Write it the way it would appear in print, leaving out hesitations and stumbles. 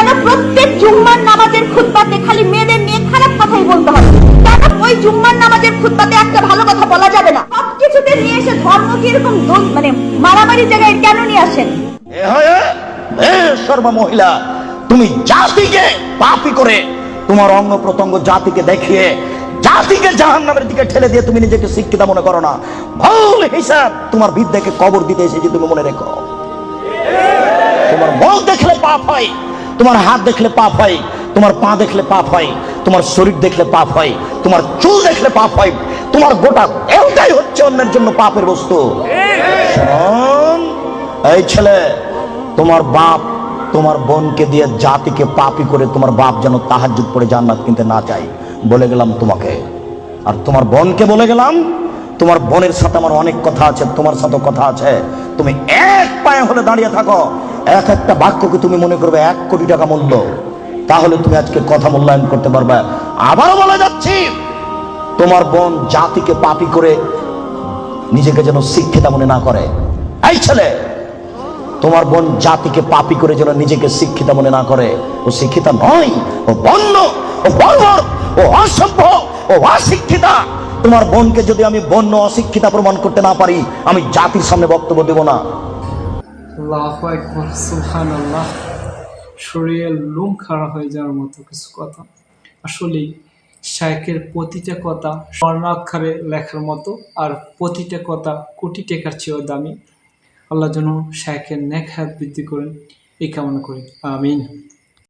কেন প্রত্যেক জুম্মার নামাজের খুতবাতে খালি মেয়েদের নিয়ে খারাপ কথাই বলতে হবে? কেন ওই জুম্মার নামাজের খুতবাতে একটা ভালো কথা বলা যাবে না? সবকিছুতে নিয়ে এসে ধর্ম কি এরকম মানে মারামারি জায়গায় কেন নিয়ে আসেন? শর্মা মহিলা, তুমি জাতিকে পাপী করে, তোমার অঙ্গ প্রত্যঙ্গ জাতিকে দেখিয়ে জাতিকে জাহান্নামের দিকে ঠেলে দিয়ে তুমি নিজেকে শিক্ষিত মনে করো না। ভুল হিসাব তোমার বিদ্যাকে কবর দিতে এসেছি, তুমি মনে রেখো। তোমার মুখ দেখলে পাপ হয়, তোমার হাত দেখলে পাপ হয়, তোমার পা দেখলে পাপ হয়, তোমার শরীর দেখলে পাপ হয়, তোমার চুল দেখলে পাপ হয়, তোমার গোটা দেহটাই হচ্ছে অন্যের জন্য পাপের বস্তু। এই ছেলে, তোমার বাপ তোমার বোনকে দিয়ে জাতিকে পাপী করে তোমার বাপ যেন তাহাজ্জুদ পড়ে জান্নাত কিনতে না চাই বলে গেলাম তোমাকে। আর তোমার বোনকে বলে গেলাম, তোমার বোনের সাথে আমার অনেক কথা আছে, তোমার সাথে কথা আছে। তুমি এক পায়ে হলে দাঁড়িয়ে থাকো, এক একটা বাক্যকে তুমি মনে করবে 1 কোটি টাকা মূল্য, তাহলে তুমি আজকে কথা মূল্যায়ন করতে পারবে। আবারও বলে যাচ্ছি, তোমার বোন জাতিকে পাপী করে নিজেকে যেন শিক্ষিতা মনে না করে। এই ছেলে, তোমার বোন জাতিকে পাপী করে যেন নিজেকে শিক্ষিতা মনে না করে। ও শিক্ষিতা নয়, ও বন্য, ও বর্বর, ও অসভ্য, ও অশিক্ষিতা। তোমার বোনকে যদি আমি বন্য অশিক্ষিতা প্রমাণ করতে না পারি, আমি জাতির সামনে বক্তব্য দেব না। আল্লাহু আকবার, সুবহানাল্লাহ। শরীরের লোম খাড়া হয়ে যাওয়ার মতো কিছু কথা। আসলেই শায়েখের প্রতিটা কথা স্বর্ণাক্ষরে লেখার মতো, আর প্রতিটা কথা কোটি টাকার চেয়েও দামি। আল্লাহ যেন শায়েখের নেক হায়াত বৃদ্ধি করেন, এই কামনা করি। আমিন।